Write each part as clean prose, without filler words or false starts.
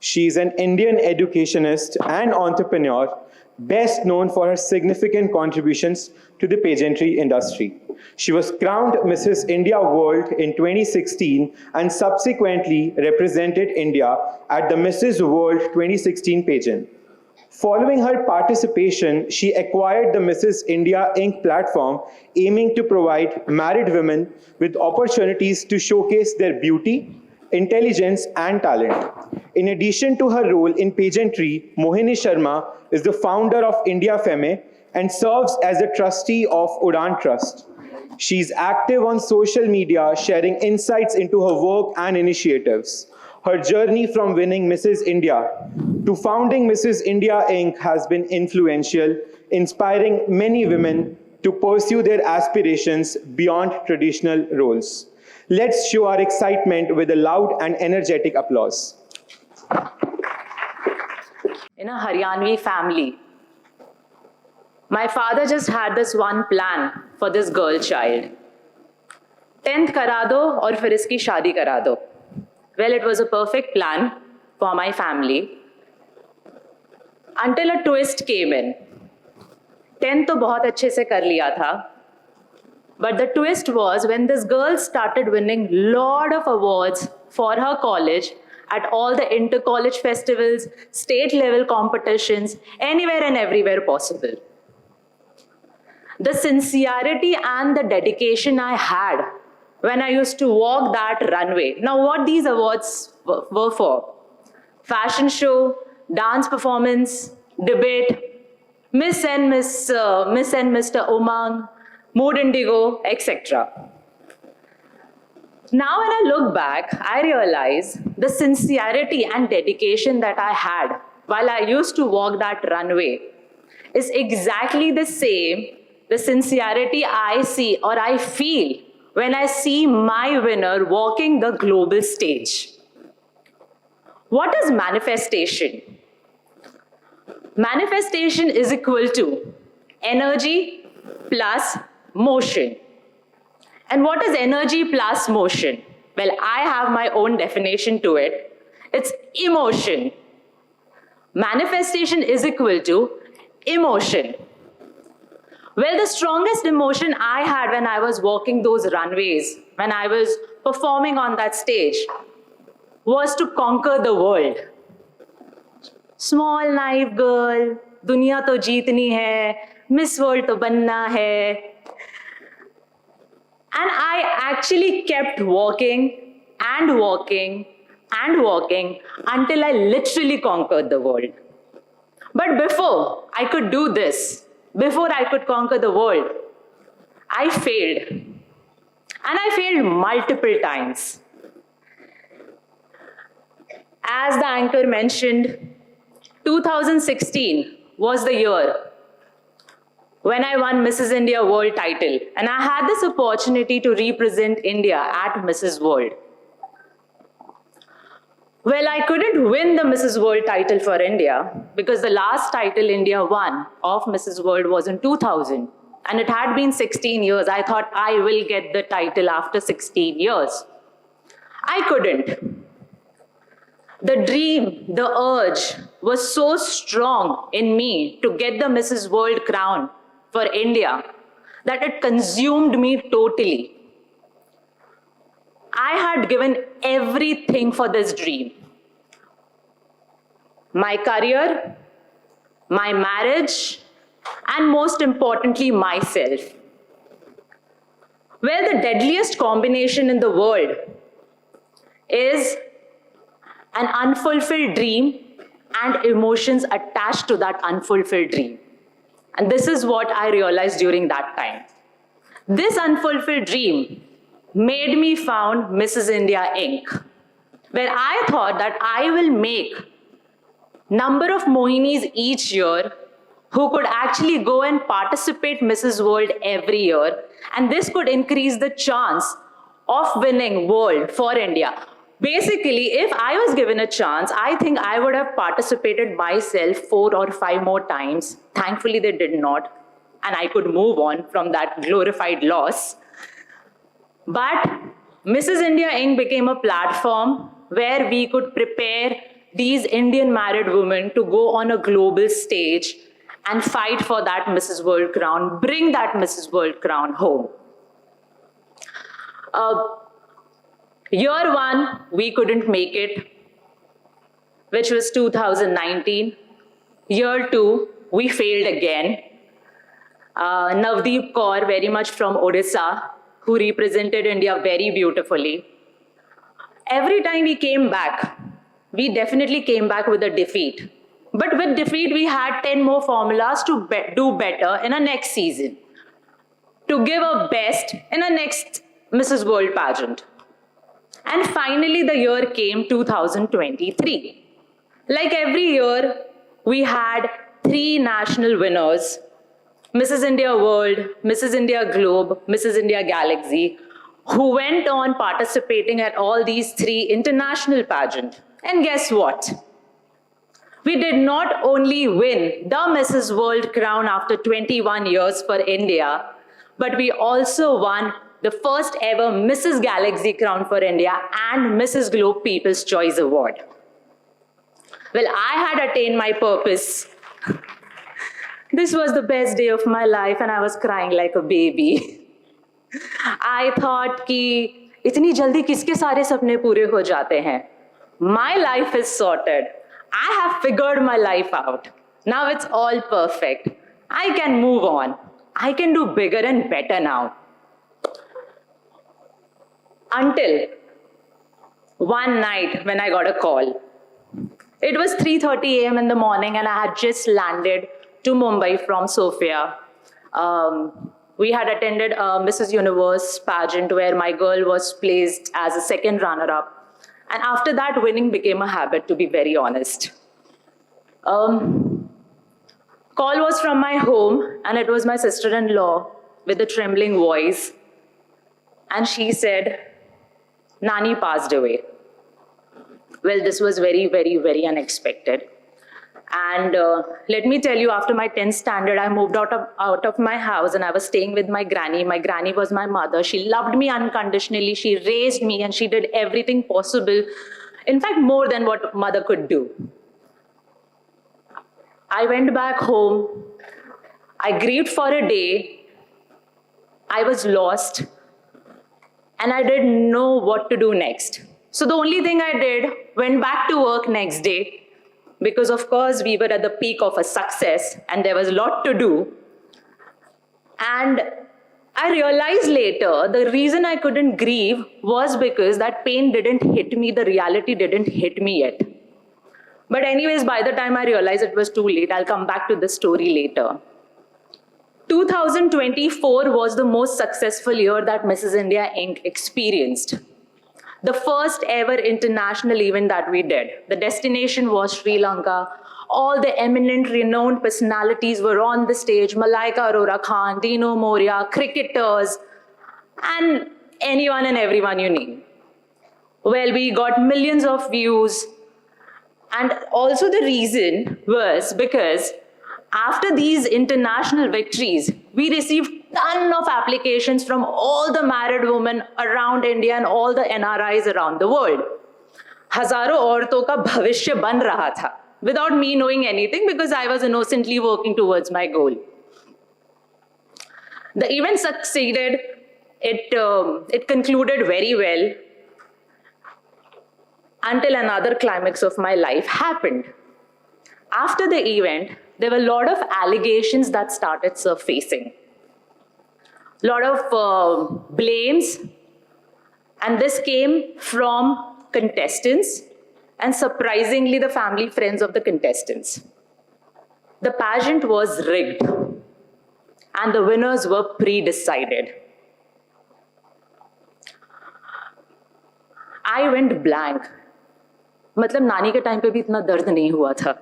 She is an Indian educationist and entrepreneur, best known for her significant contributions to the pageantry industry. She was crowned Mrs. India World in 2016 and subsequently represented India at the Mrs. World 2016 pageant. Following her participation, she acquired the Mrs. India Inc. platform, aiming to provide married women with opportunities to showcase their beauty, intelligence, and talent. In addition to her role in pageantry, Mohini Sharma is the founder of India Femme and serves as a trustee of Udan Trust. She is active on social media, sharing insights into her work and initiatives. Her journey from winning Mrs. India to founding Mrs. India Inc. has been influential, inspiring many women to pursue their aspirations beyond traditional roles. Let's show our excitement with a loud and energetic applause. In a Haryanvi family, my father just had this one plan for this girl child. 10th करा दो और फिर इसकी शादी करा दो. Well, it was a perfect plan for my family until a twist came in. 10th तो बहुत अच्छे से कर लिया था. But the twist was when this girl started winning lot of awards for her college at all the inter-college festivals, state level competitions, anywhere and everywhere possible. The sincerity and the dedication I had when I used to walk that runway. Now what these awards were for? Fashion show, dance performance, debate, Miss and Mr. Umang, Mood Indigo, etc. Now when I look back, I realize the sincerity and dedication that I had while I used to walk that runway is exactly the same, the sincerity I see or I feel when I see my winner walking the global stage. What is manifestation? Manifestation is equal to energy plus motion. And what is energy plus motion? Well, I have my own definition to it. It's emotion. Manifestation is equal to emotion. Well, the strongest emotion I had when I was walking those runways, when I was performing on that stage, was to conquer the world. Small, naive girl, दुनिया तो जीतनी है, Miss World तो बनना है. And I actually kept walking and walking and walking until I literally conquered the world. But before I could do this, before I could conquer the world, I failed. And I failed multiple times. As the anchor mentioned, 2016 was the year when I won Mrs. India World title, and I had this opportunity to represent India at Mrs. World. Well, I couldn't win the Mrs. World title for India because the last title India won of Mrs. World was in 2000, and it had been 16 years. I thought I will get the title after 16 years. I couldn't. The dream, the urge was so strong in me to get the Mrs. World crown for India that it consumed me totally. I had given everything for this dream. My career, my marriage, and most importantly, myself. Well, the deadliest combination in the world is an unfulfilled dream and emotions attached to that unfulfilled dream. And this is what I realized during that time. This unfulfilled dream made me found Mrs. India Inc., where I thought that I will make number of Mohinis each year who could actually go and participate Mrs. World every year, and this could increase the chance of winning world for India. Basically, if I was given a chance, I think I would have participated myself 4 or 5 more times. Thankfully, they did not, and I could move on from that glorified loss. But Mrs. India Inc. became a platform where we could prepare these Indian married women to go on a global stage and fight for that Mrs. World crown, bring that Mrs. World crown home. Year one, we couldn't make it, which was 2019. Year two, we failed again. Navdeep Kaur, very much from Odisha, who represented India very beautifully. Every time we came back, we definitely came back with a defeat. But with defeat, we had 10 more formulas to do better in our next season, to give our best in our next Mrs. World pageant. And finally, the year came 2023. Like every year, we had 3 national winners: Mrs. India World, Mrs. India Globe, Mrs. India Galaxy, who went on participating at all these 3 international pageants. And guess what? We did not only win the Mrs. World crown after 21 years for India, but we also won the first ever Mrs. Galaxy crown for India and Mrs. Globe People's Choice Award. Well, I had attained my purpose. This was the best day of my life and I was crying like a baby. I thought कि इतनी जल्दी किसके सारे सपने पूरे हो जाते हैं? My life is sorted. I have figured my life out. Now it's all perfect. I can move on. I can do bigger and better now. Until one night when I got a call. It was 3:30 a.m. in the morning and I had just landed to Mumbai from Sofia. We had attended a Mrs. Universe pageant where my girl was placed as a second runner-up. And after that, winning became a habit, to be very honest. Call was from my home, and it was my sister-in-law with a trembling voice. And she said, Nani passed away. Well, this was very, very, very unexpected. And let me tell you, after my 10th standard, I moved out of my house and I was staying with my granny. My granny was my mother. She loved me unconditionally. She raised me and she did everything possible. In fact, more than what mother could do. I went back home. I grieved for a day. I was lost. And I didn't know what to do next. So the only thing I did, went back to work next day, because of course we were at the peak of a success and there was a lot to do. And I realized later the reason I couldn't grieve was because that pain didn't hit me, the reality didn't hit me yet. But anyways, by the time I realized it was too late, I'll come back to this story later. 2024 was the most successful year that Mrs. India Inc. experienced. The first ever international event that we did. The destination was Sri Lanka. All the eminent, renowned personalities were on the stage. Malaika Arora Khan, Dino Moria, cricketers, and anyone and everyone you name. Well, we got millions of views. And also the reason was because after these international victories, we received ton of applications from all the married women around India and all the NRIs around the world. हजारों औरतों का भविष्य बन रहा था, without me knowing anything because I was innocently working towards my goal. The event succeeded. It concluded very well until another climax of my life happened. After the event, there were a lot of allegations that started surfacing. A lot of blames, and this came from contestants and surprisingly the family friends of the contestants. The pageant was rigged and the winners were pre-decided. I went blank. मतलब नानी के time पे भी इतना दर्द नहीं हुआ था.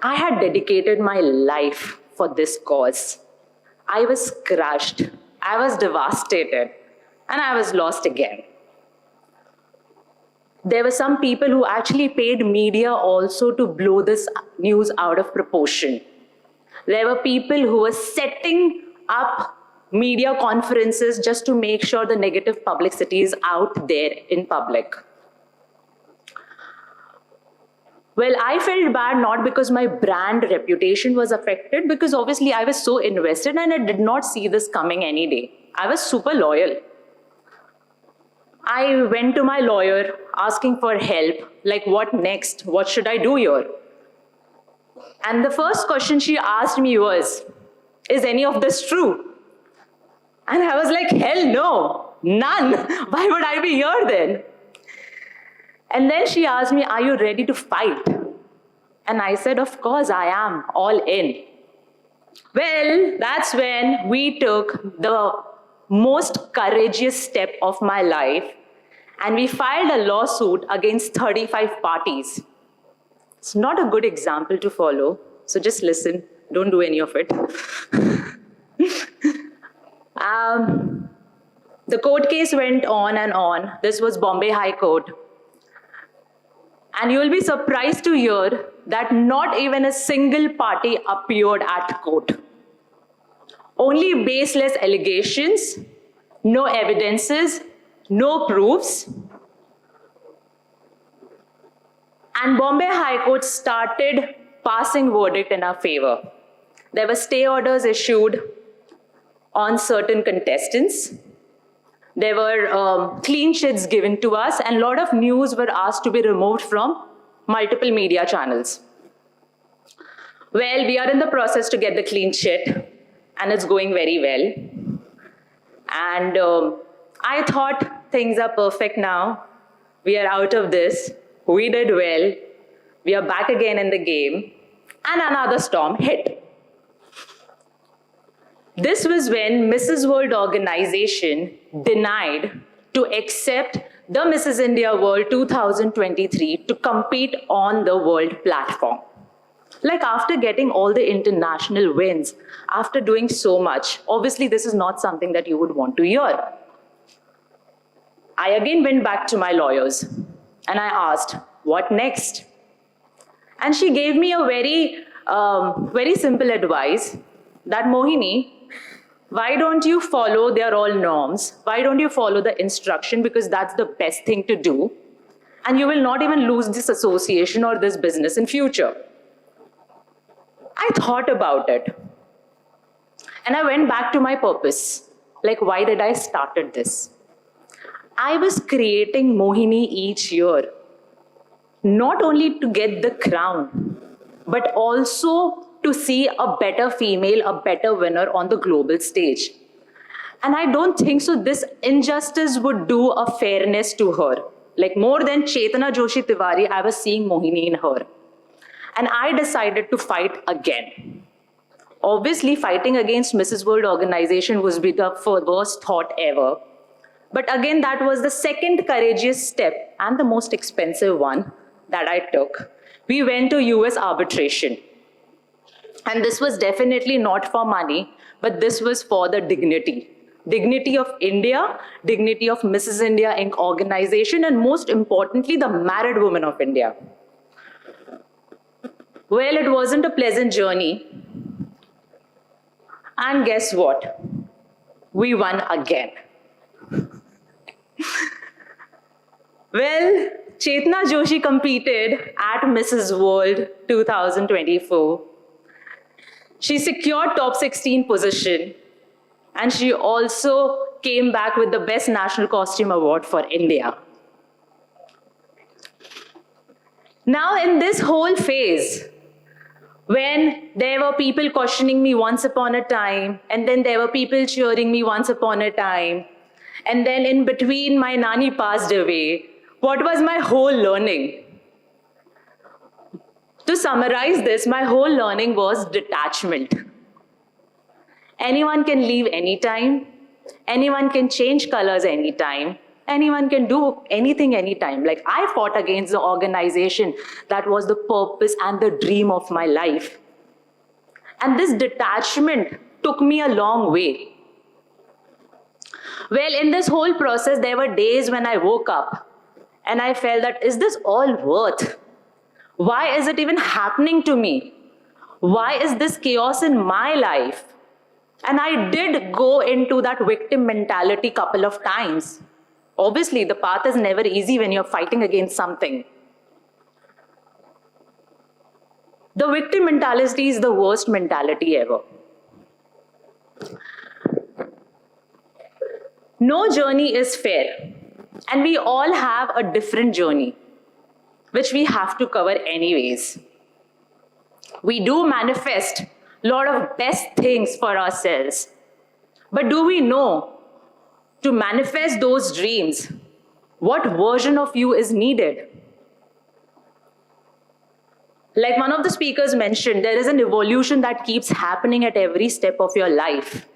I had dedicated my life for this cause. I was crushed, I was devastated, and I was lost again. There were some people who actually paid media also to blow this news out of proportion. There were people who were setting up media conferences just to make sure the negative publicity is out there in public. Well, I felt bad not because my brand reputation was affected, because obviously I was so invested and I did not see this coming any day. I was super loyal. I went to my lawyer asking for help, like what next? What should I do here? And the first question she asked me was, is any of this true? And I was like, hell no, none. Why would I be here then? And then she asked me, are you ready to fight? And I said, of course I am, all in. Well, that's when we took the most courageous step of my life, and we filed a lawsuit against 35 parties. It's not a good example to follow, so just listen, don't do any of it. The court case went on and on. This was Bombay High Court. And you will be surprised to hear that not even a single party appeared at court. Only baseless allegations, no evidences, no proofs. And Bombay High Court started passing verdict in our favor. There were stay orders issued on certain contestants. There were clean chits given to us, and a lot of news were asked to be removed from multiple media channels. Well, we are in the process to get the clean chit, and it's going very well. And I thought things are perfect now. We are out of this. We did well. We are back again in the game. And another storm hit. This was when Mrs. World organization denied to accept the Mrs. India World 2023 to compete on the world platform. Like, after getting all the international wins, after doing so much, obviously this is not something that you would want to hear. I again went back to my lawyers and I asked, what next? And she gave me a very simple advice that, Mohini, why don't you follow their all norms? Why don't you follow the instruction? Because that's the best thing to do. And you will not even lose this association or this business in future. I thought about it. And I went back to my purpose. Like, why did I started this? I was creating Mohini each year, not only to get the crown, but also to see a better female, a better winner on the global stage. And I don't think so this injustice would do a fairness to her. Like, more than Chetna Joshi Tiwari, I was seeing Mohini in her. And I decided to fight again. Obviously, fighting against Mrs. World organization was the worst thought ever. But again, that was the second courageous step and the most expensive one that I took. We went to US arbitration. And this was definitely not for money, but this was for the dignity. Dignity of India, dignity of Mrs. India Inc. organization, and most importantly, the married women of India. Well, it wasn't a pleasant journey. And guess what? We won again. Well, Chetna Joshi competed at Mrs. World 2024. She secured top 16 position, and she also came back with the Best National Costume Award for India. Now, in this whole phase, when there were people questioning me once upon a time, and then there were people cheering me once upon a time, and then in between my Nani passed away, what was my whole learning? To summarize this, my whole learning was detachment. Anyone can leave anytime. Anyone can change colors anytime. Anyone can do anything anytime. Like, I fought against the organization that was the purpose and the dream of my life. And this detachment took me a long way. Well, in this whole process, there were days when I woke up and I felt that, is this all worth? Why is it even happening to me? Why is this chaos in my life? And I did go into that victim mentality a couple of times. Obviously, the path is never easy when you're fighting against something. The victim mentality is the worst mentality ever. No journey is fair, and we all have a different journey, which we have to cover anyways. We do manifest a lot of best things for ourselves, but do we know to manifest those dreams, what version of you is needed? Like one of the speakers mentioned, there is an evolution that keeps happening at every step of your life.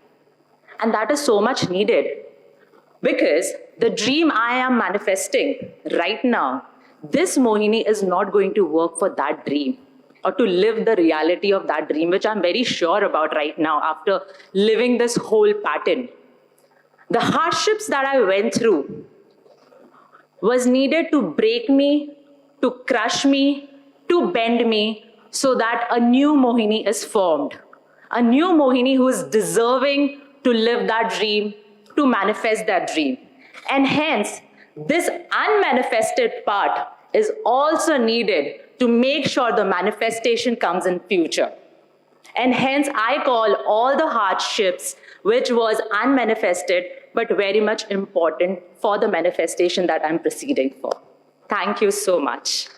And that is so much needed. Because the dream I am manifesting right now, this Mohini is not going to work for that dream or to live the reality of that dream, which I'm very sure about right now after living this whole pattern. The hardships that I went through was needed to break me, to crush me, to bend me, so that a new Mohini is formed. A new Mohini who is deserving to live that dream, to manifest that dream. And hence, this unmanifested part is also needed to make sure the manifestation comes in future. And hence, I call all the hardships, which was unmanifested, but very much important for the manifestation that I'm proceeding for. Thank you so much.